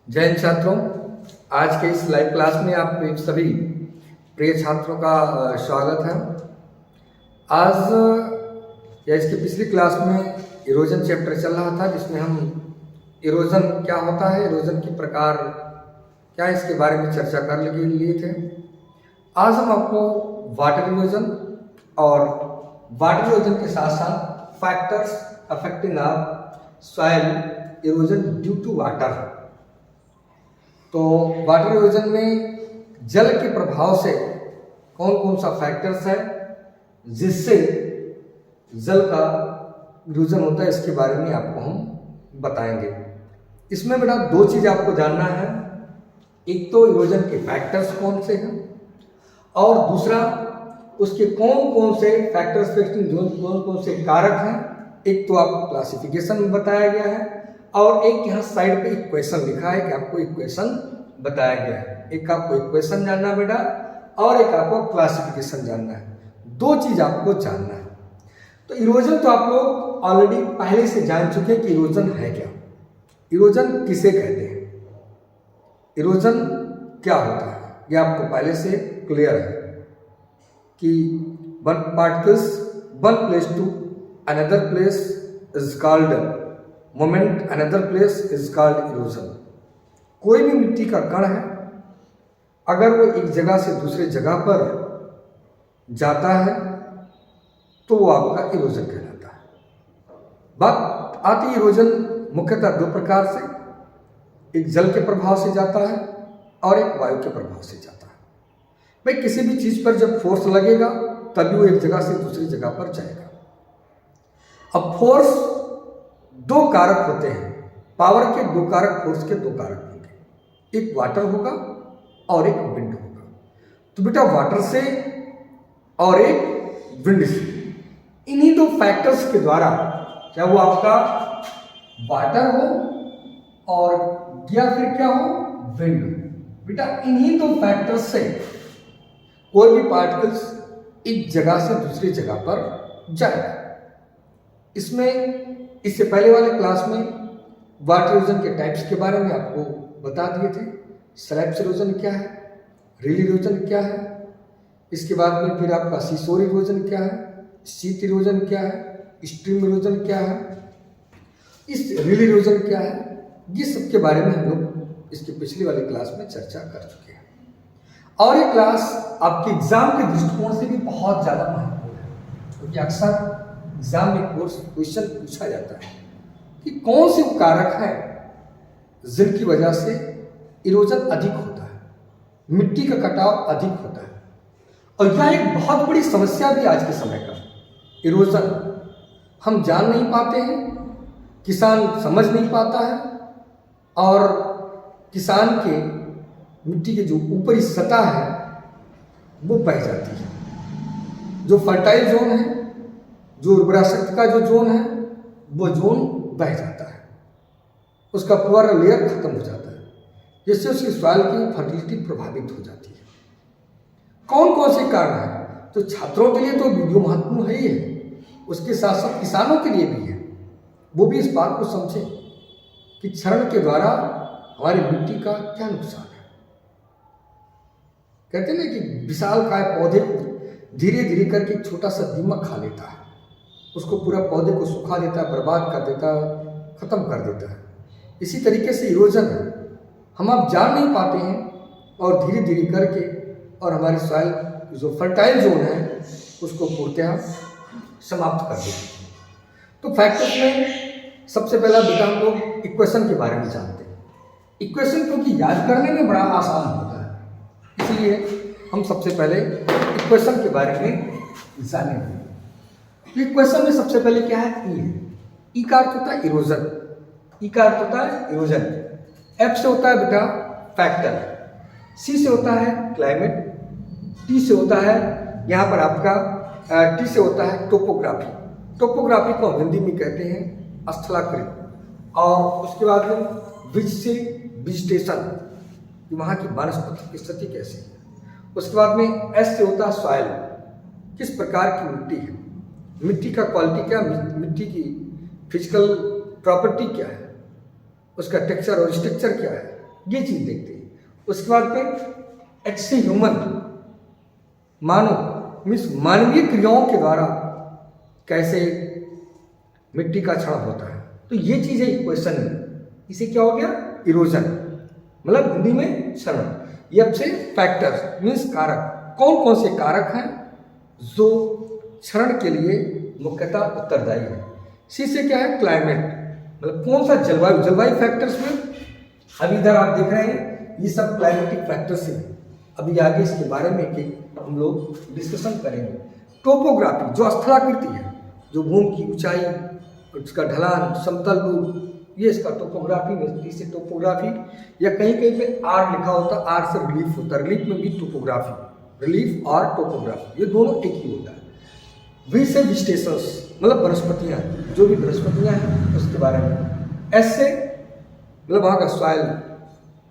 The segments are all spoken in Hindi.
जय हिंद छात्रों। आज के इस लाइव क्लास में आप सभी प्रिय छात्रों का स्वागत है। आज या इसके पिछली क्लास में इरोजन चैप्टर चल रहा था, जिसमें हम इरोजन क्या होता है, इरोजन की प्रकार क्या है, इसके बारे में चर्चा कर लिए थे। आज हम आपको वाटर इरोजन और वाटर इरोजन के साथ साथ factors affecting our soil erosion due to water. तो वाटर इरोजन में जल के प्रभाव से कौन कौन सा फैक्टर्स है जिससे जल का इरोजन होता है, इसके बारे में आपको हम बताएंगे। इसमें बेटा दो चीज़ आपको जानना है, एक तो इरोजन के फैक्टर्स कौन से हैं और दूसरा उसके कौन कौन से फैक्टर्स कौन कौन से कारक हैं। एक तो आपको क्लासिफिकेशन में बताया गया है और एक यहाँ साइड पे इक्वेशन लिखा है कि आपको इक्वेशन बताया गया है। एक आपको इक्वेशन जानना बेटा और एक आपको क्लासिफिकेशन जानना है। दो चीज आपको जानना है। तो इरोजन तो आप लोग ऑलरेडी पहले से जान चुके हैं कि इरोजन है क्या, इरोजन किसे कहते हैं, इरोजन क्या होता है, ये आपको पहले से क्लियर है कि one particles one place to another place is called moment, another place is called erosion. कोई भी मिट्टी का कण है, अगर वो एक जगह से दूसरे जगह पर जाता है तो वो आपका इरोजन कहलाता है। बात आती है इरोजन मुख्यतः दो प्रकार से, एक जल के प्रभाव से जाता है और एक वायु के प्रभाव से जाता है। भाई किसी भी चीज पर जब फोर्स लगेगा तभी वो एक जगह से दूसरी जगह पर जाएगा। अब फोर्स दो कारक होते हैं, पावर के दो कारक, फोर्स के दो कारक होंगे, एक वाटर होगा और एक विंड होगा। तो बेटा वाटर से और एक विंड से, इन्हीं दो फैक्टर्स के द्वारा, क्या वो आपका वाटर हो और या फिर क्या हो विंड हो, बेटा इन्हीं दो फैक्टर्स से कोई भी पार्टिकल्स एक जगह से दूसरी जगह पर जाएगा। इसमें इससे पहले वाले क्लास में वाटर इरोजन के टाइप्स के बारे में आपको बता दिए थे। स्लैब्स इरोजन क्या है, रिल इरोजन क्या है, इसके बाद में फिर आपका सीसोर इरोजन क्या है, शीत इरोजन क्या है, स्ट्रीम इरोजन क्या है, इस रिल इरोजन क्या है, ये सब के बारे में हम लोग इसके पिछली वाली क्लास में चर्चा कर चुके हैं। और ये क्लास आपके एग्जाम के दृष्टिकोण से भी बहुत ज़्यादा महत्वपूर्ण है, क्योंकि अक्सर एग्जाम में क्वेश्चन पूछा जाता है कि कौन से कारक है जिनकी वजह से इरोजन अधिक होता है, मिट्टी का कटाव अधिक होता है। और यह एक बहुत बड़ी समस्या भी आज के समय का, इरोजन हम जान नहीं पाते हैं, किसान समझ नहीं पाता है और किसान के मिट्टी की जो ऊपरी सतह है वो बह जाती है। जो फर्टाइल जोन है, जो उर्वरा शक्ति का जो जोन है, वो जोन बह जाता है, उसका पूरा लेयर खत्म हो जाता है, जिससे उसकी सॉइल की फर्टिलिटी प्रभावित हो जाती है। कौन कौन से कारण हैं? तो छात्रों के लिए तो वीडियो महत्वपूर्ण है ही है, उसके साथ साथ किसानों के लिए भी है। वो भी इस बात को समझें कि क्षरण के द्वारा हमारी मिट्टी का क्या नुकसान है। कहते हैं ना कि विशालकाय पौधे को धीरे धीरे करके एक छोटा सा दीमक खा लेता है, उसको पूरा पौधे को सुखा देता है, बर्बाद कर देता है, खत्म कर देता है। इसी तरीके से इरोजन है, हम आप जान नहीं पाते हैं और धीरे धीरे करके और हमारी सॉइल जो फर्टाइल जोन है उसको पूर्णतः समाप्त कर देते हैं। तो फैक्टर्स में सबसे पहला बेटा हम लोग इक्वेशन के बारे में जानते हैं। इक्वेशन क्योंकि याद करने में बड़ा आसान होता है, इसलिए हम सबसे पहले इक्वेशन के बारे में जानेंगे। इक्वेशन में सबसे पहले क्या है, ई है। ई का अर्थ होता है इरोजन, ई का अर्थ होता है इरोजन। एफ से होता है बेटा फैक्टर, सी से होता है क्लाइमेट, टी से होता है यहाँ पर आपका टी से होता है टोपोग्राफी। टोपोग्राफी को हिंदी में कहते हैं स्थलाकृति। और उसके बाद में विज से वेजिटेशन, वहाँ की वनस्पति की स्थिति कैसी है। उसके बाद में एस से होता है सॉइल, किस प्रकार की मिट्टी है, मिट्टी का क्वालिटी क्या, मिट्टी की फिजिकल प्रॉपर्टी क्या है, उसका टेक्सचर और स्ट्रक्चर क्या है। ये चीज़ देखते हैं। उसके बाद पे एच से ह्यूमन, मानव मीन्स मानवीय क्रियाओं के द्वारा कैसे मिट्टी का क्षरण होता है। तो ये चीज़ है क्वेश्चन में, इसे क्या हो गया, इरोजन, मतलब हिंदी में क्षरण। ये अब से फैक्टर्स मीन्स कारक, कौन कौन से कारक हैं जो क्षरण के लिए मुख्यतः उत्तरदायी है। सी से क्या है, क्लाइमेट, मतलब कौन सा जलवायु, जलवायु फैक्टर्स में अभी इधर आप देख रहे हैं ये सब क्लाइमेटिक फैक्टर्स हैं। अभी आगे इसके बारे में हम लोग डिस्कशन करेंगे। टोपोग्राफी जो स्थलाकृति है, जो भूमि की ऊंचाई, उसका ढलान, समतल रूप, ये इसका टोपोग्राफी में, इसे टोपोग्राफी या कहीं कहीं पे आर लिखा होता है, आर से रिलीफ होता है, रिलीफ में भी टोपोग्राफी, रिलीफ और टोपोग्राफी ये दोनों एक ही होता है। वी से विस्टेशंस मतलब वनस्पतियाँ, जो भी वनस्पतियाँ हैं उसके बारे में। एस से मतलब वहाँ का सॉइल,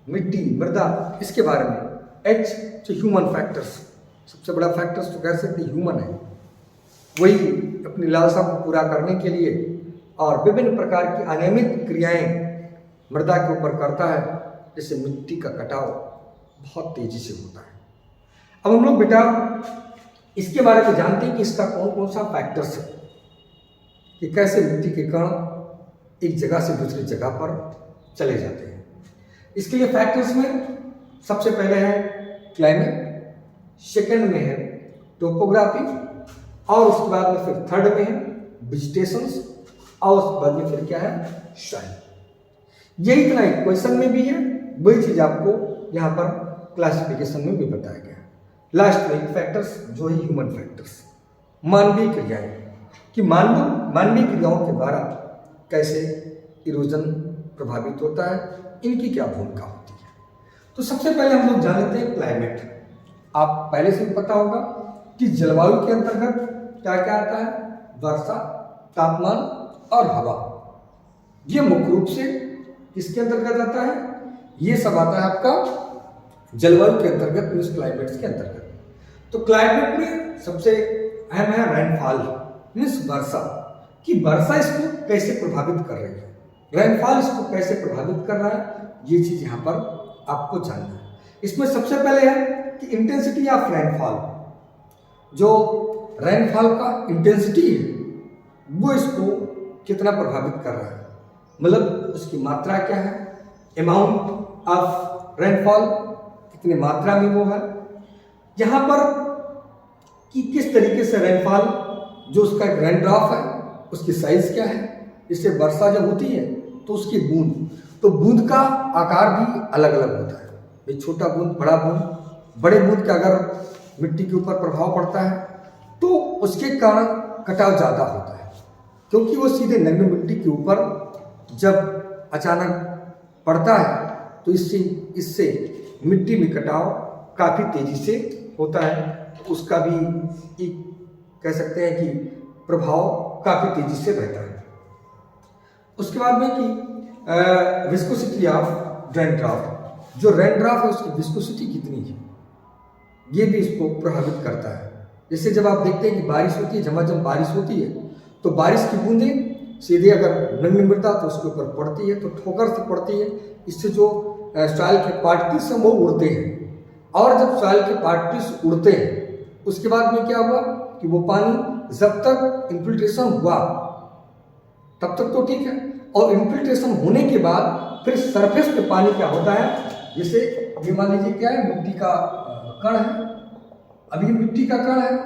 मिट्टी, मृदा, इसके बारे में। एच जो ह्यूमन फैक्टर्स, सबसे बड़ा फैक्टर्स तो कह सकते ह्यूमन है, वही अपनी लालसा को पूरा करने के लिए और विभिन्न प्रकार की अनियमित क्रियाएं मृदा के ऊपर करता है, जैसे मिट्टी का कटाव बहुत तेजी से होता है। अब हम लोग बेटा इसके बारे में जानते हैं कि इसका कौन कौन सा फैक्टर्स है, कि कैसे मिट्टी के कण एक जगह से दूसरी जगह पर चले जाते हैं। इसके लिए फैक्टर्स में सबसे पहले है क्लाइमेट, सेकंड में है टोपोग्राफी, और उसके बाद में फिर थर्ड में है वेजिटेशंस, और उसके बाद में फिर क्या है, सॉइल। ये इतना एक क्वेश्चन में भी है, वही चीज आपको यहाँ पर क्लासिफिकेशन में भी बताया गया। लास्ट में फैक्टर्स जो है ह्यूमन फैक्टर्स, मानवीय क्रियाएं, कि मानवीय क्रियाओं के द्वारा कैसे इरोजन प्रभावित होता है, इनकी क्या भूमिका होती है। तो सबसे पहले हम लोग जान लेते हैं क्लाइमेट। आप पहले से पता होगा कि जलवायु के अंतर्गत क्या क्या आता है, वर्षा, तापमान और हवा। ये मुख्य रूप से किसके अंतर्गत आता है, ये सब आता है आपका जलवायु के अंतर्गत, मीन्स क्लाइमेट्स के अंतर्गत। तो क्लाइमेट में सबसे अहम है रेनफॉल, मीन्स वर्षा, कि वर्षा इसको कैसे प्रभावित कर रही है, रेनफॉल इसको कैसे प्रभावित कर रहा है, ये चीज यहाँ पर आपको जानना है। इसमें सबसे पहले है कि इंटेंसिटी ऑफ रेनफॉल, जो रेनफॉल का इंटेंसिटी है वो इसको कितना प्रभावित कर रहा है, मतलब उसकी मात्रा क्या है, अमाउंट ऑफ रेनफॉल कितनी मात्रा में वो है, यहाँ पर कि किस तरीके से रेनफॉल, जो उसका रेन ड्रॉप है उसकी साइज क्या है। इससे वर्षा जब होती है तो उसकी बूंद, तो बूंद का आकार भी अलग अलग होता है, भाई छोटा बूंद, बड़ा बूंद। बड़े बूंद का अगर मिट्टी के ऊपर प्रभाव पड़ता है तो उसके कारण कटाव ज़्यादा होता है, क्योंकि वो सीधे नग्न मिट्टी के ऊपर जब अचानक पड़ता है तो इससे मिट्टी में कटाव काफ़ी तेजी से होता है, तो उसका भी एक कह सकते हैं कि प्रभाव काफ़ी तेजी से रहता है। उसके बाद में कि विस्कोसिटी ऑफ रेन ड्रॉप, जो रेन ड्रॉप है उसकी विस्कोसिटी कितनी है, ये भी इसको प्रभावित करता है। जैसे जब आप देखते हैं कि बारिश होती है, झमाझम बारिश होती है, तो बारिश की बूंदें सीधे अगर नग्न मृदा तो उसके ऊपर पड़ती है तो ठोकर से पड़ती है, इससे जो सॉइल के पार्टिकल्स हैं वो उड़ते हैं, और जब सॉइल के पार्टिकल्स उड़ते हैं उसके बाद में क्या हुआ कि वो पानी जब तक इन्फिल्ट्रेशन हुआ तब तक तो ठीक है, और इन्फिल्ट्रेशन होने के बाद फिर सरफेस पे पानी क्या होता है, जैसे ये मान लीजिए क्या है, मिट्टी का कण है, अभी मिट्टी का कण है,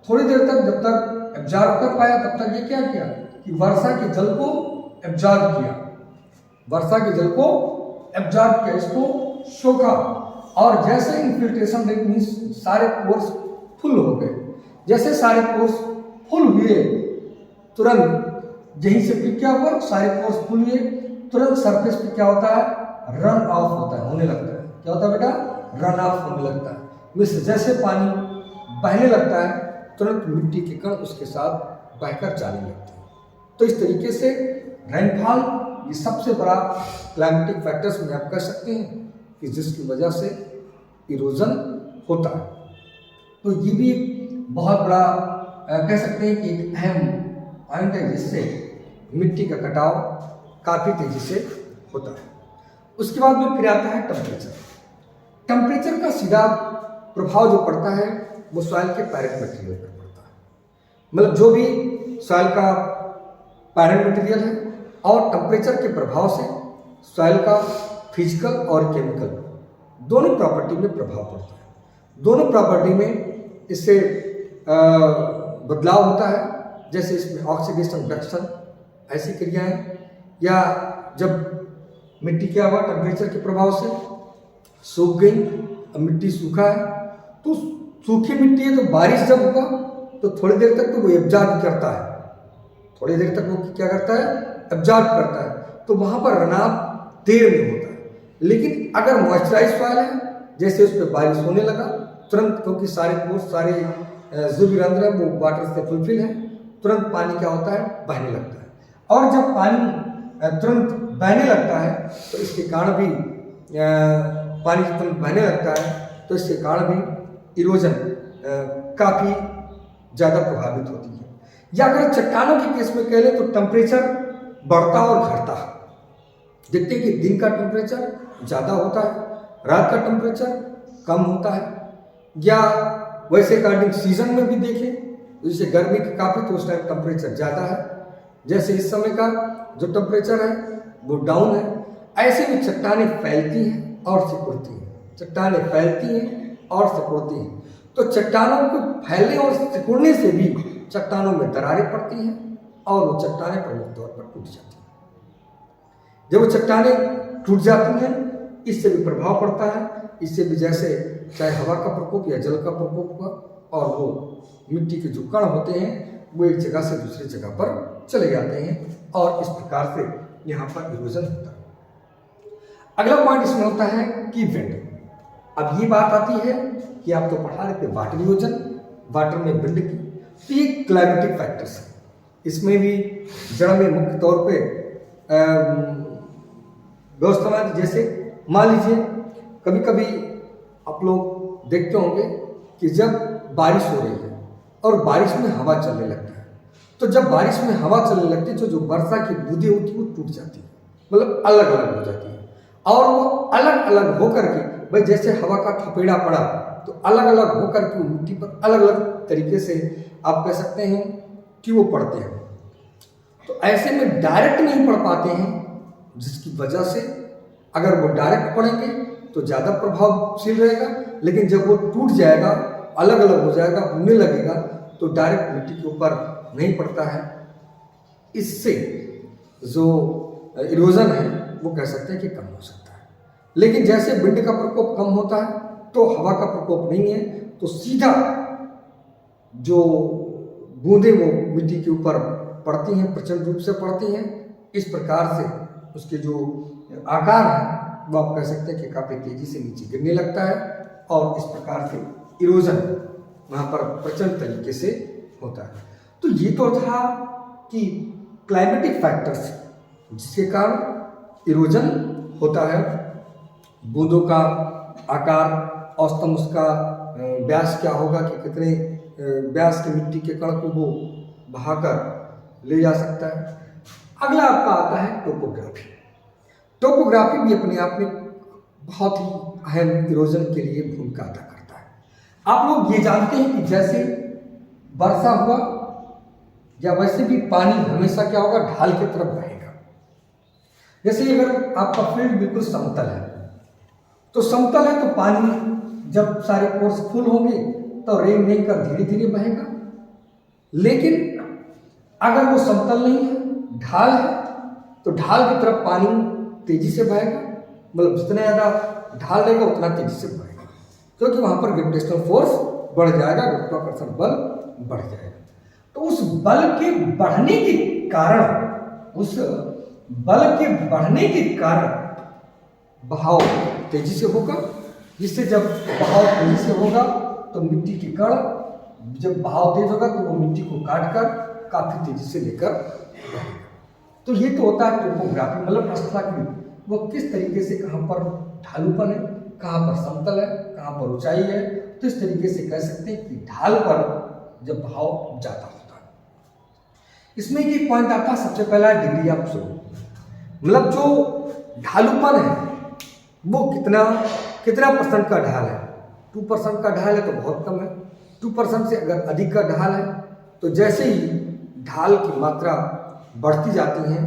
थोड़ी देर तक जब तक एब्जॉर्ब कर पाया तब तक ये क्या किया कि वर्षा के जल को एब्जॉर्ब किया, वर्षा के जल को एब्जॉर्ब किया, इसको सोखा, और जैसे इन्फिल्ट्रेशन रेट मीन्स सारे पोर्स फुल हो गए, जैसे सारे पोर्स फुल हुए तुरंत यहीं से फिर क्या हुआ, सारे पोर्स फुल हुए तुरंत सरफेस पे क्या होता है, रन ऑफ होता है, होने लगता है। क्या होता है बेटा, रन ऑफ होने लगता है, मीन्स जैसे पानी बहने लगता है तुरंत मिट्टी के कण उसके साथ बहकर जाने लगते हैं। तो इस तरीके से रेनफॉल ये सबसे बड़ा क्लाइमेटिक फैक्टर्स में आप कह सकते हैं कि जिसकी वजह से इरोजन होता है। तो ये भी बहुत बड़ा कह सकते हैं कि एक अहम पॉइंट है जिससे मिट्टी का कटाव काफ़ी तेजी से होता है। उसके बाद में फिर आता है टेम्परेचर। टेम्परेचर का सीधा प्रभाव जो पड़ता है वो सॉइल के पैरेंट मटेरियल पर पड़ता है। मतलब जो भी सॉइल का पैरेंट मटेरियल है और टेम्परेचर के प्रभाव से सॉइल का फिजिकल और केमिकल दोनों प्रॉपर्टी में प्रभाव पड़ता है। दोनों प्रॉपर्टी में इससे बदलाव होता है, जैसे इसमें ऑक्सीडेशन रिडक्शन ऐसी क्रियाएं, या जब मिट्टी क्या हुआ टेम्परेचर के प्रभाव से सूख गई, अब मिट्टी सूखा है तो सूखी मिट्टी है तो बारिश जब होगा तो थोड़ी देर तक तो वो एब्जॉर्ब करता है, थोड़ी देर तक वो क्या करता है एब्जॉर्ब करता है, तो वहाँ पर रनाव देर में होता है। लेकिन अगर मॉइस्चराइज सॉइल है, जैसे उस पर बारिश होने लगा तुरंत, क्योंकि सारे पोर्स सारे जो भी रंध्र है वो वाटर से फुलफिल है, तुरंत पानी क्या होता है बहने लगता है। और जब पानी तुरंत बहने लगता है तो इसके कारण भी पानी तुरंत बहने लगता है तो इसके कारण भी इरोजन काफ़ी ज़्यादा प्रभावित होती है। या अगर चट्टानों के केस में कह लें तो टेम्परेचर बढ़ता और घटता है। देखते हैं कि दिन का टेम्परेचर ज़्यादा होता है, रात का टेम्परेचर कम होता है, या वैसे अकॉर्डिंग सीजन में भी देखें तो जैसे गर्मी की काफ़ी तो उस टाइम टेम्परेचर ज़्यादा है, जैसे इस समय का जो टेम्परेचर है वो डाउन है। ऐसे में चट्टानें फैलती हैं और सिकुड़ती हैं, चट्टानें फैलती हैं और सिकुड़ती हैं। तो चट्टानों को फैलने और सिकुड़ने से भी चट्टानों में दरारें पड़ती हैं और वो चट्टानें प्रमुख तौर पर टूट जाती हैं। जब वो चट्टानें टूट जाती हैं इससे भी प्रभाव पड़ता है, इससे भी जैसे चाहे हवा का प्रकोप या जल का प्रकोप हुआ और वो मिट्टी के जो कण होते हैं वो एक जगह से दूसरी जगह पर चले जाते हैं और इस प्रकार से यहाँ पर इरोजन होता है। अगला पॉइंट इसमें होता है कि विंड। अब ये बात आती है कि आप तो पढ़ा रहे थे वाटर इरोजन, वाटर में विंड की, तो ये क्लाइमेटिक फैक्टर्स है। इसमें भी जड़ में मुख्य तौर पे व्यवस्था, जैसे मान लीजिए कभी कभी आप लोग देखते होंगे कि जब बारिश हो रही है और बारिश में हवा चलने लगता है, तो जब बारिश में हवा चलने लगती है तो जो वर्षा की बूंदें होती है वो टूट जाती है, मतलब अलग अलग हो जाती है। और वो अलग अलग होकर के, भाई जैसे हवा का थपेड़ा पड़ा तो अलग अलग होकर के मिट्टी पर अलग अलग तरीके से आप कह सकते हैं कि वो पड़ते हैं। तो ऐसे में डायरेक्ट नहीं पड़ पाते हैं, जिसकी वजह से अगर वो डायरेक्ट पड़ेंगे तो ज़्यादा प्रभावशील रहेगा, लेकिन जब वो टूट जाएगा अलग अलग हो जाएगा होने लगेगा तो डायरेक्ट मिट्टी के ऊपर नहीं पड़ता है। इससे जो इरोजन है वो कह सकते हैं कि कम हो सकता है। लेकिन जैसे विंड का प्रकोप कम होता है तो हवा का प्रकोप नहीं है, तो सीधा जो बूंदें वो मिट्टी के ऊपर पड़ती हैं, प्रचंड रूप से पड़ती हैं। इस प्रकार से उसके जो आकार है वो आप कह सकते हैं कि काफ़ी तेजी से नीचे गिरने लगता है और इस प्रकार से इरोजन वहाँ पर प्रचंड तरीके से होता है। तो ये तो था कि क्लाइमेटिक फैक्टर्स जिसके कारण इरोजन होता है। बूंदों का आकार, औसतन उसका व्यास क्या होगा कि कितने व्यास के मिट्टी के कण को वो बहाकर ले जा सकता है। अगला आपका आता है टोपोग्राफी। टोपोग्राफी भी अपने आप में बहुत ही अहम इरोजन के लिए भूमिका अदा करता है। आप लोग ये जानते हैं कि जैसे वर्षा हुआ या वैसे भी पानी हमेशा क्या होगा ढाल की तरफ बहेगा। जैसे अगर आपका फील्ड बिल्कुल समतल है तो समतल है तो पानी जब सारे पोर्स फुल होंगे तो रेंग रेंग कर धीरे धीरे बहेगा। लेकिन अगर वो समतल नहीं है, ढाल है, तो ढाल की तरफ पानी तेजी से बहेगा, मतलब जितना ज़्यादा ढाल रहेगा उतना तेजी से बहेगा, क्योंकि वहाँ पर ग्रेविटेशनल फोर्स बढ़ जाएगा, गुरुत्वाकर्षण बल बढ़ जाएगा। तो उस बल के बढ़ने के कारण बहाव तेजी से होगा, जिससे जब बहाव तेजी से होगा तो मिट्टी के कण, जब बहाव तेज होगा तो वो मिट्टी को काट कर काफी तेजी से लेकर बहेगा। तो ये तो होता है टोपोग्राफी, मतलब स्थलाकृति, वो किस तरीके से कहाँ पर ढालूपन है, कहाँ पर समतल है, कहाँ पर ऊंचाई है। तो इस तरीके से कह सकते हैं कि ढाल पर जब बहाव ज्यादा होता है। इसमें एक पॉइंट आता है, सबसे पहला डिग्री ऑफ स्लोप, मतलब जो ढालूपन है वो कितना कितना परसेंट का ढाल है। 2% का ढाल है तो बहुत कम है। 2% से अगर अधिक का ढाल है तो जैसे ही ढाल की मात्रा बढ़ती जाती है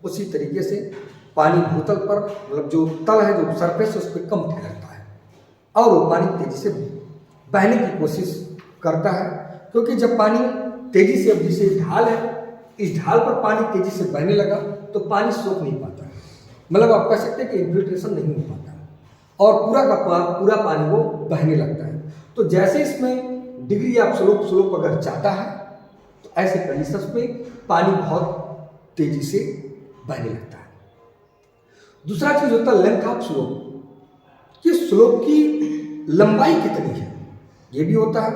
उसी तरीके से पानी भूतल पर, मतलब जो तल है, जो सरफेस है, उस पर कम ठहरता है और वो पानी तेजी से बहने की कोशिश करता है। क्योंकि जब पानी तेजी से, अब जैसे ढाल है, इस ढाल पर पानी तेजी से बहने लगा तो पानी सोख नहीं पाता है, मतलब आप कह सकते हैं कि इन्फिल्ट्रेशन नहीं हो पाता है और पूरा का पूरा पानी वो बहने लगता है। तो जैसे इसमें डिग्री ऑफ स्लोप अगर जाता है तो ऐसे कंडीशंस में पानी बहुत तेजी से बहने लगता है। दूसरा चीज होता है लेंथ ऑफ स्लोप, कि स्लोप की लंबाई कितनी है। ये भी होता है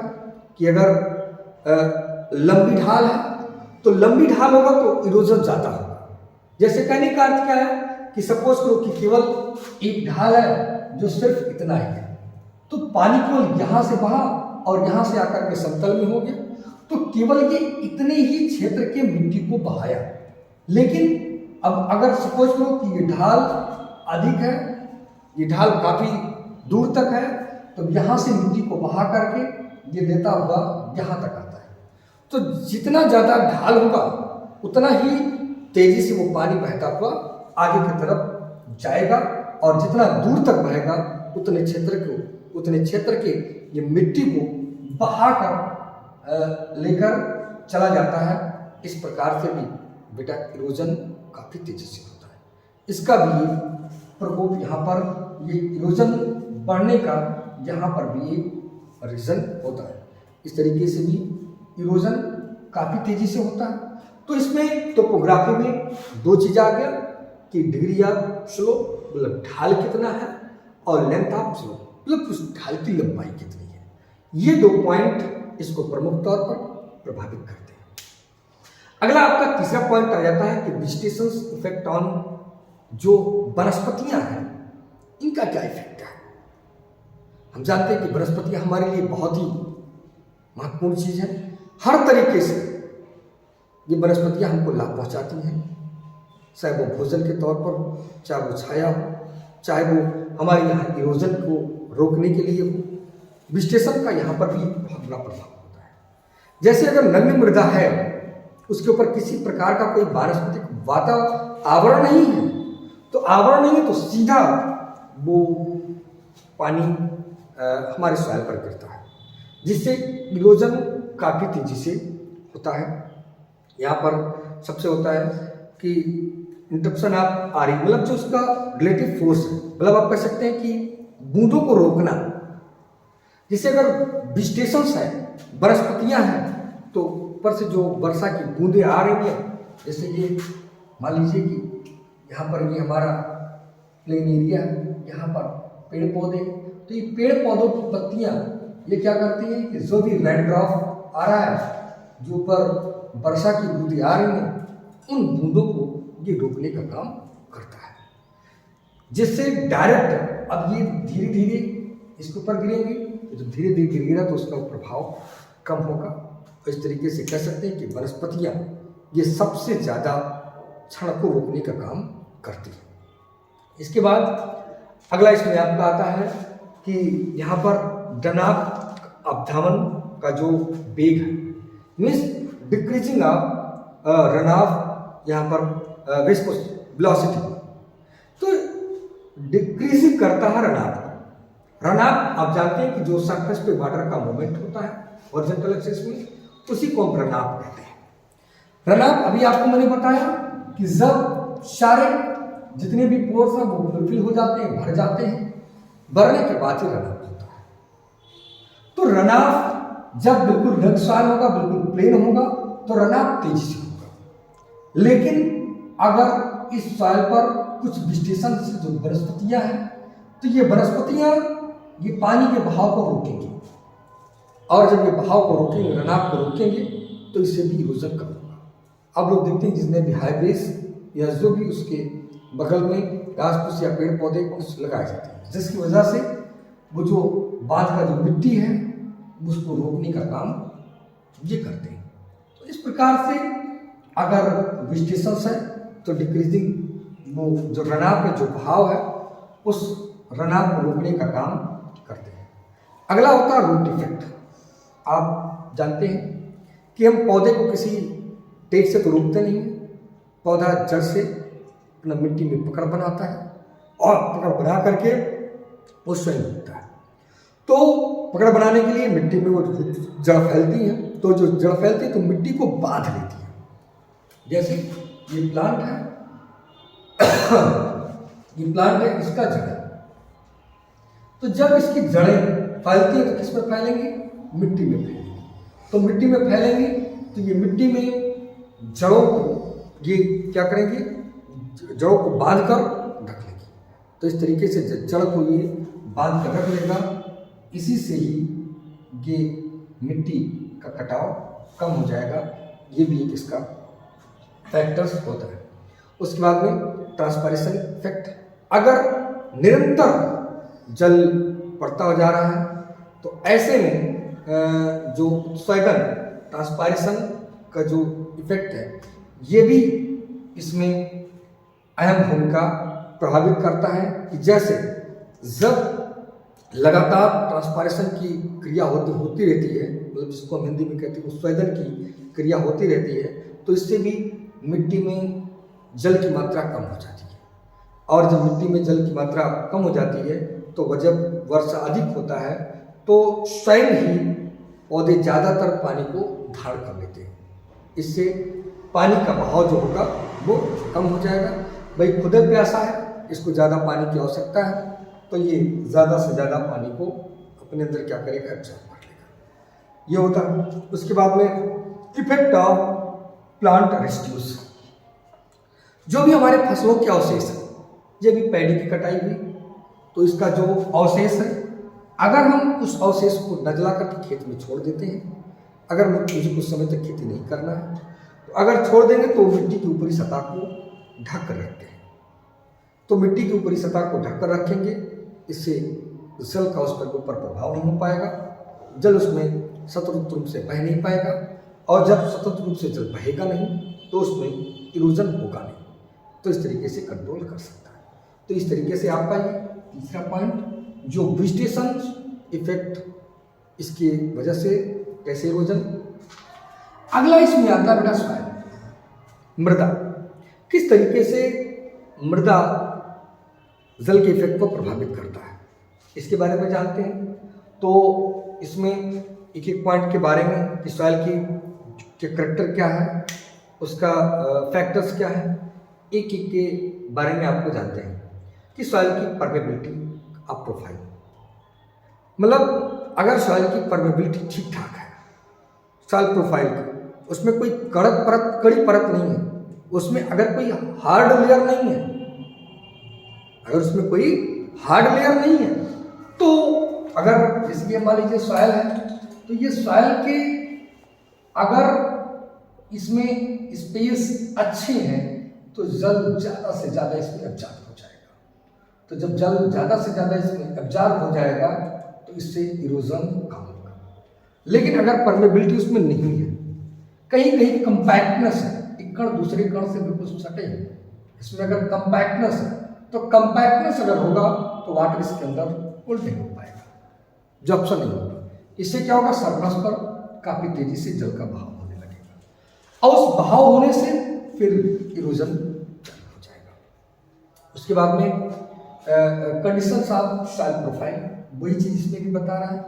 कि अगर लंबी ढाल है तो लंबी ढाल होगा तो इरोजन ज्यादा होगा। जैसे कहने का अर्थ क्या है कि सपोज करो कि केवल एक ढाल है जो सिर्फ इतना ही है, तो पानी केवल यहां से बहा और यहां से आकर के समतल में हो गया, तो केवल ये इतने ही क्षेत्र के मिट्टी को बहाया। लेकिन अब अगर सपोज करो कि ये ढाल अधिक है, ये ढाल काफी दूर तक है, तो यहां से मिट्टी को बहा करके ये देता हुआ यहां तक आता है। तो जितना ज्यादा ढाल होगा उतना ही तेजी से वो पानी बहता हुआ आगे की तरफ जाएगा और जितना दूर तक बहेगा उतने क्षेत्र के ये मिट्टी को बहाकर लेकर चला जाता है। इस प्रकार से भी बेटा इरोजन काफी तेजी से होता है। इसका भी प्रकोप यहाँ पर, ये इरोजन बढ़ने का यहाँ पर भी एक रीजन होता है। इस तरीके से भी इरोजन काफी तेजी से होता है। तो इसमें टोपोग्राफी में दो चीजें आ गया कि डिग्री ऑफ स्लोप, मतलब ढाल कितना है, और लेंथ ऑफ स्लोप, मतलब उस ढाल की लंबाई कितनी है। ये दो पॉइंट इसको प्रमुख तौर पर प्रभावित करते हैं। अगला आपका तीसरा पॉइंट आ जाता है कि वेजिटेशन इफेक्ट ऑन, जो वनस्पतियां हैं इनका क्या इफेक्ट है। हम जानते हैं कि वनस्पतियां हमारे लिए बहुत ही महत्वपूर्ण चीज है। हर तरीके से ये वनस्पतियां हमको लाभ पहुंचाती हैं, चाहे वो भोजन के तौर पर हो, चाहे वो छाया हो, चाहे वो हमारे यहाँ इरोजन को रोकने के लिए हो। वेजिटेशन का यहाँ पर भी बहुत बड़ा प्रभाव होता है। जैसे अगर नम्य मृदा है, उसके ऊपर किसी प्रकार का कोई वानस्पतिक वातावरण नहीं है, तो आवरण नहीं है तो सीधा वो पानी हमारे सॉइल पर गिरता है, जिससे इरोजन काफी तेजी से होता है। यहाँ पर सबसे होता है कि इंटरप्शन ऑफ आरी, मतलब जो उसका रिलेटिव फोर्स है, मतलब आप कह सकते हैं कि बूंदों को रोकना। जैसे अगर वेजिटेशन है, वनस्पतियां हैं, तो ऊपर से जो वर्षा की बूंदें आ रही हैं, जैसे ये मान लीजिए कि यहाँ पर ये हमारा प्लेन एरिया है, यहाँ पर पेड़ पौधे, तो ये पेड़ पौधों की पत्तियां ये क्या करती हैं कि जो भी रेन ड्रॉप आ रहा है, जो ऊपर वर्षा की बूंदें आ रही हैं, उन बूंदों को ये रोकने का काम करता है, जिससे डायरेक्ट अब ये धीरे धीरे इसके ऊपर गिरेंगे, तो धीरे धीरे गिरेगा तो उसका प्रभाव कम होगा। इस तरीके से कह सकते हैं कि वनस्पतियां ये सबसे ज्यादा क्षण को रोकने का काम करती है। इसके बाद अगला इसमें आपका आता है कि यहाँ पर डनाप अवधावन का जो वेग है, means decreasing of run of, यहाँ पर वेलोसिटी, तो डिक्रीजिंग करता है रनआउट। रनआउट आप जानते हैं कि जो सरफेस पे वाटर का मूवमेंट होता है हॉरिजॉन्टल एक्सिस में, उसी को हम रनआउट कहते हैं। रनआउट अभी आपको मैंने बताया कि जब सारे जितने भी पोर्स हैं वो फुलफिल हो जाते हैं, भर जाते हैं, भरने के बाद ही रनआउट होता है। तो रनआउट जब बिल्कुल डग सॉइल होगा, बिल्कुल प्लेन होगा, तो रनआउट तेजी से होगा। लेकिन अगर इस सॉइल पर कुछ वेजिटेशन से जो वनस्पतियां हैं, तो ये वनस्पतियां ये पानी के बहाव को रोकेंगी, और जब ये बहाव को रोकेंगे, रनआउट को रोकेंगे, तो इससे भी इरोजन कम होगा। अब लोग देखते हैं जिसने भी हाईवेज या जो भी उसके बगल में घास फूस या पेड़ पौधे कुछ लगाए जाते हैं, जिसकी वजह से वो जो बांध का जो मिट्टी है उसको रोकने का काम ये करते हैं। तो इस प्रकार से अगर वेजिटेशन है तो डिक्रीजिंग, वो जो रनआउट में जो बहाव है उस रनऑफ को रोकने का काम करते हैं। अगला होता है रूट इफेक्ट। आप जानते हैं कि हम पौधे को किसी तेज से तो रोकते नहीं हैं, पौधा जड़ से अपना मिट्टी में पकड़ बनाता है और पकड़ बना करके वो स्वयं उगता है। तो पकड़ बनाने के लिए मिट्टी में वो जड़ फैलती है, तो जो जड़ फैलती है तो मिट्टी को बांध लेती है। जैसे ये प्लांट है ये प्लांट है, इसका जड़ है, तो जब इसकी जड़ें फैलती है तो किस में फैलेंगी? मिट्टी में फैलेंगी। तो मिट्टी में फैलेंगी तो ये मिट्टी में जड़ों को ये क्या करेंगे? जड़ों को बांध कर ढक लेगी। तो इस तरीके से जड़ को ये बांध कर रख लेगा। इसी से ही ये मिट्टी का कटाव कम हो जाएगा। ये भी एक इसका फैक्टर्स होता है। उसके बाद में ट्रांसपायरेशन इफेक्ट। अगर निरंतर जल बढ़ता हो जा रहा है तो ऐसे में जो उत्सर्जन ट्रांसपायरेशन का जो इफेक्ट है ये भी इसमें अहम भूमिका प्रभावित करता है कि जैसे जब लगातार ट्रांसपायरेशन की क्रिया होती रहती है, मतलब जिसको हम हिंदी में कहते हैं उत्सर्जन की क्रिया होती रहती है, तो इससे भी मिट्टी में जल की मात्रा कम हो जाती है। और जब मिट्टी में जल की मात्रा कम हो जाती है तो जब वर्षा अधिक होता है तो स्वयं ही पौधे ज़्यादातर पानी को धारण कर लेते हैं। इससे पानी का बहाव जो होगा वो कम हो जाएगा। भाई खुदे प्यासा है, इसको ज़्यादा पानी की आवश्यकता है, तो ये ज़्यादा से ज़्यादा पानी को अपने अंदर क्या करेगा? एब्जॉर्ब कर लेगा। ये होता है। उसके बाद में इफेक्ट ऑफ प्लांट रेसिड्यूज। जो भी हमारे फसलों के अवशेष है, ये भी पैडी की कटाई हुई तो इसका जो अवशेष है, अगर हम उस अवशेष को न जला करके खेत में छोड़ देते हैं, अगर मुझे कुछ समय तक खेती नहीं करना है तो अगर छोड़ देंगे तो मिट्टी की ऊपरी सतह को ढक कर रखते हैं। तो मिट्टी की ऊपरी सतह को ढक कर रखेंगे, इससे जल का उस पर ऊपर प्रभाव नहीं हो पाएगा, जल उसमें सतत रूप से बह नहीं पाएगा, और जब सतत रूप से जल बहेगा नहीं तो उसमें इरोजन होगा नहीं, तो इस तरीके से कंट्रोल कर सकता है। तो इस तरीके से आपका ये तीसरा पॉइंट जो वेजिटेशन इफेक्ट, इसकी वजह से कैसे इरोजन। अगला इसमें आता है बेटा सॉइल, मृदा। किस तरीके से मृदा जल के इफेक्ट को प्रभावित करता है, इसके बारे में जानते हैं। तो इसमें एक एक पॉइंट के बारे में कि सॉइल की करैक्टर क्या है, उसका फैक्टर्स क्या है, एक एक के बारे में आपको जानते हैं। कि सॉइल की परमेबिलिटी ऑफ प्रोफाइल, मतलब अगर सॉइल की परमेबिलिटी ठीक ठाक है, सॉइल प्रोफाइल की, उसमें कोई कड़ी परत नहीं है, उसमें अगर कोई हार्ड लेयर नहीं है, अगर उसमें कोई हार्ड लेयर नहीं है, तो अगर जैसे मान लीजिए सॉइल है, तो ये सॉइल के अगर इसमें स्पेस अच्छे हैं तो जल ज़्यादा से ज़्यादा इसमें एब्जॉर्ब हो जाएगा। तो जब जल ज़्यादा से ज़्यादा इसमें एब्जॉर्ब हो जाएगा तो इससे इरोजन कम होगा। लेकिन अगर परमेबिलिटी उसमें नहीं है, कहीं कहीं कंपैक्टनेस है, एक कण दूसरे कण से बिल्कुल सटे हैं, इसमें अगर कंपैक्टनेस है तो कंपैक्टनेस अगर होगा तो वाटर इसके अंदर उल्ट नहीं हो पाएगा, जब्सन नहीं होगा। इससे क्या होगा? सरफेस पर काफ़ी तेजी से जल का बहाव होने लगेगा, और उस बहाव होने से फिर इरोजन हो जाएगा। उसके बाद में कंडीशंस ऑफ सॉइल प्रोफाइल, वही चीज़ इसमें भी बता रहा है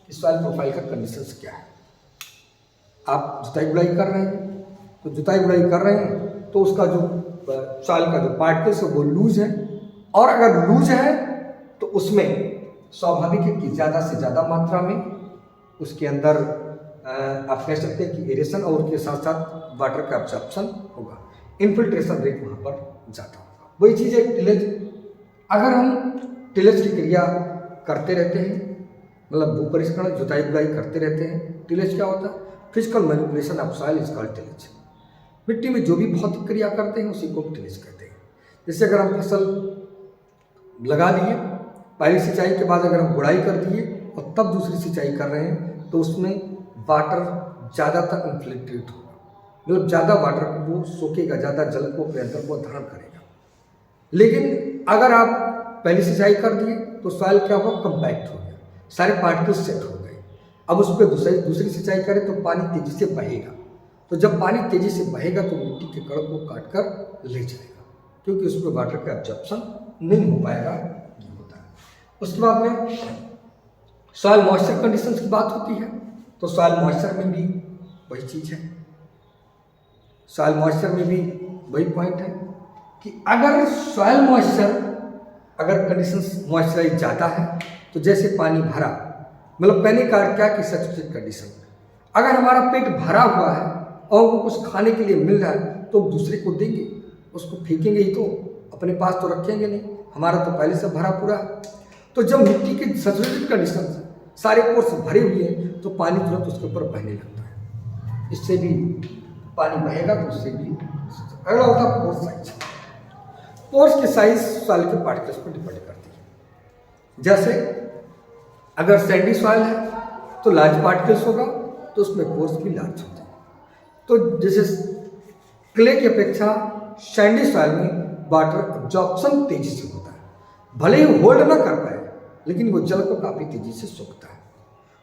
कि सॉइल प्रोफाइल का कंडीशंस क्या है। आप जुताई गुड़ाई कर रहे हैं, तो जुताई गुड़ाई कर रहे हैं तो उसका जो सॉइल का जो पार्टिकल्स है वो लूज है, और अगर लूज है तो उसमें स्वाभाविक है कि ज़्यादा से ज़्यादा मात्रा में उसके अंदर आप कह सकते हैं कि एरेशन और उसके साथ साथ वाटर का एब्जॉर्प्शन होगा, इन्फिल्ट्रेशन रेट वहाँ पर ज़्यादा होगा। वही चीज़ है टिलेज। अगर हम टिलेज की क्रिया करते रहते हैं, मतलब भूपरिष्करण जुताई गुड़ाई करते रहते हैं, टिलेज क्या होता है? Physical manipulation of soil is called tillage. मिट्टी में जो भी भौतिक क्रिया करते हैं उसी को टिलेज कहते हैं। जैसे अगर हम फसल लगा दिए, पहली सिंचाई के बाद अगर हम गुड़ाई कर दिए और तब दूसरी सिंचाई कर रहे हैं तो उसमें वाटर ज़्यादातर इन्फिल्ट्रेट होगा, मतलब ज़्यादा वाटर को वो सोखेगा, ज़्यादा जल को अपने अंदर वो धारण करेगा। लेकिन अगर आप पहली सिंचाई कर दिए तो सॉइल क्या हुआ, कंपैक्ट हो गया, सारे पार्टिकल्स सेट हो गए। अब उस पर दूसरी सिंचाई करें तो पानी तेजी से बहेगा, तो जब पानी तेजी से बहेगा तो मिट्टी के कण को काट कर ले जाएगा, क्योंकि उसमें वाटर का एब्जॉर्प्शन नहीं हो पाएगा, ये होता है। उसके बाद में सॉइल मॉइस्चर कंडीशंस की बात होती है, तो सॉइल मॉइस्चर में भी वही चीज़ है। सॉइल मॉइस्चर में भी वही पॉइंट है कि अगर सॉइल मॉइस्चर, अगर कंडीशंस मॉइस्चराइज ज़्यादा है तो जैसे पानी भरा, मतलब कहने का क्या कि सैचुरेटेड कंडीशन, अगर हमारा पेट भरा हुआ है और वो कुछ खाने के लिए मिल रहा है तो हम दूसरे को देंगे, उसको फेंकेंगे ही तो, अपने पास तो रखेंगे नहीं, हमारा तो पहले से भरा पूरा है। तो जब मिट्टी की सैचुरेटेड कंडीशन सारे पोर्स भरे हुए हैं तो पानी तुरंत उसके ऊपर बहने लगता है, इससे भी पानी बहेगा तो उससे भी। अगला होता है पोर्स साइज। पोर्स की साइज सॉइल के पार्टिकल्स पर डिपेंड करती है। जैसे अगर सैंडी सॉइल है तो लार्ज पार्टिकल्स होगा, तो उसमें पोर्स भी लार्ज होते हैं। तो जैसे क्ले की अपेक्षा सैंडी सॉइल में वाटर एब्जॉर्प्शन तेजी से होता है, भले ही होल्ड ना कर पाए लेकिन वो जल को काफ़ी तेजी से सोखता है।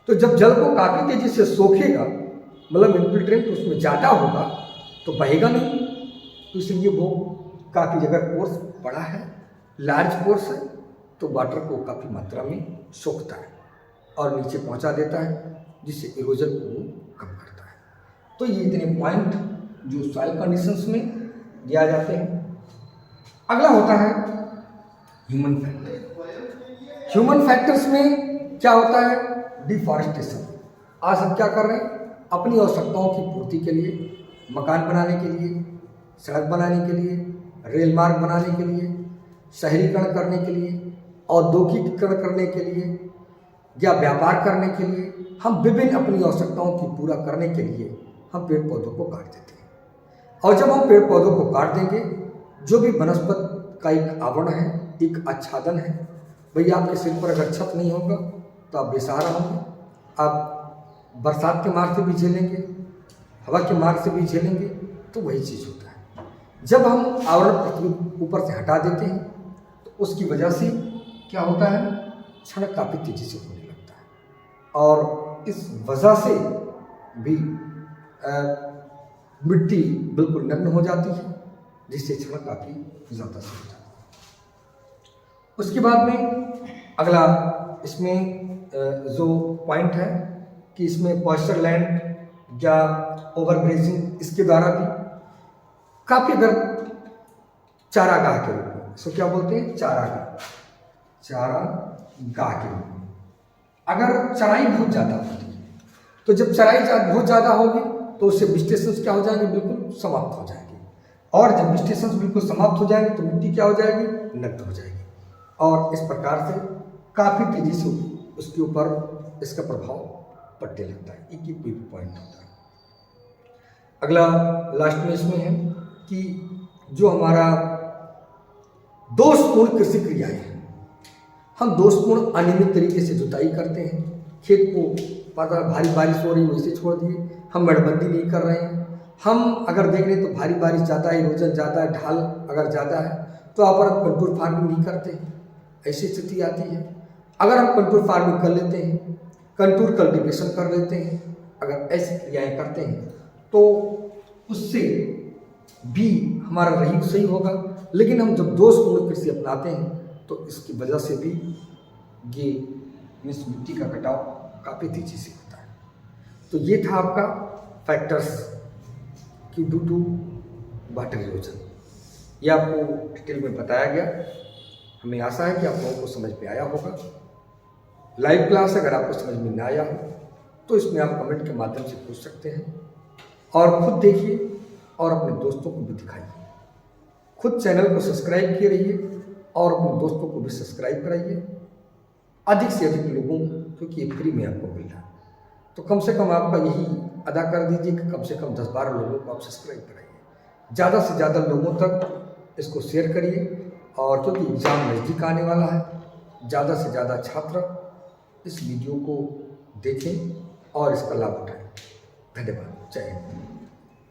तो जब जल को काफ़ी तेजी से सोखेगा, मतलब इन्फिल्ट्रेंट उसमें ज़्यादा होगा तो बहेगा नहीं, तो इसलिए वो काफ़ी जगह पोर्स बड़ा है, लार्ज पोर्स है, तो वाटर को काफ़ी मात्रा में सोखता है और नीचे पहुंचा देता है, जिससे इरोजन को वो कम करता है। तो ये इतने पॉइंट जो सॉइल कंडीशंस में दिया जाते हैं। अगला होता है ह्यूमन फैक्टर। ह्यूमन फैक्टर्स में क्या होता है, डिफॉरेस्टेशन। आज हम क्या कर रहे हैं, अपनी आवश्यकताओं की पूर्ति के लिए, मकान बनाने के लिए, सड़क बनाने के लिए, रेल मार्ग बनाने के लिए, शहरीकरण करने के लिए, औद्योगिकीकरण करने के लिए या व्यापार करने के लिए, हम विभिन्न अपनी आवश्यकताओं की पूरा करने के लिए हम पेड़ पौधों को काट देते हैं। और जब हम पेड़ पौधों को काट देंगे, जो भी वनस्पति का एक आवरण है, एक आच्छादन है, भैया आपके सिर पर अगर छत नहीं होगा तो आप बेसहारा होंगे, आप बरसात के मार्ग से भी झेलेंगे, हवा के मार्ग से भी झेलेंगे। तो वही चीज़ होता है, जब हम आवरण पृथ्वी ऊपर से हटा देते हैं तो उसकी वजह से क्या होता है, क्षण काफ़ी तेजी से होने लगता है, और इस वजह से भी मिट्टी बिल्कुल नग्न हो जाती है, जिससे क्षण काफ़ी ज़्यादा से होता है। उसके बाद में अगला इसमें जो पॉइंट है कि इसमें पॉस्चर लैंड या ओवरग्रेजिंग, इसके द्वारा भी काफ़ी, अगर चारागाह के रूप में, इसको क्या बोलते हैं, चारागाह, चारागाह के रूप में अगर चराई बहुत ज़्यादा होती है, तो जब चराई बहुत ज़्यादा होगी तो उससे वेजिटेशंस क्या हो जाएंगे, बिल्कुल समाप्त हो जाएंगे, और जब वेजिटेशंस बिल्कुल समाप्त हो जाएंगे तो मिट्टी क्या हो जाएगी, नग्न हो जाएगी, और इस प्रकार से काफ़ी तेजी से उसके ऊपर इसका प्रभाव पड़ने लगता है। एक कोई भी पॉइंट होता है। अगला लास्ट में इसमें है कि जो हमारा दोषपूर्ण कृषि क्रियाएं हैं, हम दोषपूर्ण अनियमित तरीके से जुताई करते हैं, खेत को पता भारी बारिश हो रही है वैसे छोड़ दिए, हम मेड़बंदी नहीं कर रहे हैं, हम अगर देख रहे हैं तो भारी बारिश ज़्यादा है, इरोजन ज़्यादा है, ढाल अगर ज़्यादा है तो वहाँ पर हम कंटूर फार्मिंग नहीं करते हैं, ऐसी स्थिति आती है। अगर हम कंटूर फार्मिंग कर लेते हैं, कंटूर कल्टीवेशन कर लेते हैं, अगर ऐसी क्रियाएं करते हैं तो उससे भी हमारा रही सही होगा। लेकिन हम जब दोषपूर्ण कृषि अपनाते हैं तो इसकी वजह से भी ये मिट्टी का कटाव काफ़ी तेजी से होता है। तो ये था आपका फैक्टर्स की ड्यू टू वाटर इरोजन, ये आपको डिटेल में बताया गया। हमें आशा है कि आप लोगों को समझ में आया होगा। लाइव क्लास अगर आपको समझ में ना आया हो तो इसमें आप कमेंट के माध्यम से पूछ सकते हैं, और खुद देखिए और अपने दोस्तों को भी दिखाइए। खुद चैनल को सब्सक्राइब किए रहिए और अपने दोस्तों को भी सब्सक्राइब कराइए, अधिक से अधिक लोगों को, क्योंकि ये फ्री में आपको मिल रहा है। तो कम से कम आपका यही अदा कर दीजिए कि कम से कम 10-12 लोगों को आप सब्सक्राइब कराइए, ज़्यादा से ज़्यादा लोगों तक इसको शेयर करिए। और क्योंकि एग्ज़ाम नज़दीक आने वाला है, ज़्यादा से ज़्यादा छात्र इस वीडियो को देखें और इसका लाभ उठाएं। धन्यवाद। जय हिंद।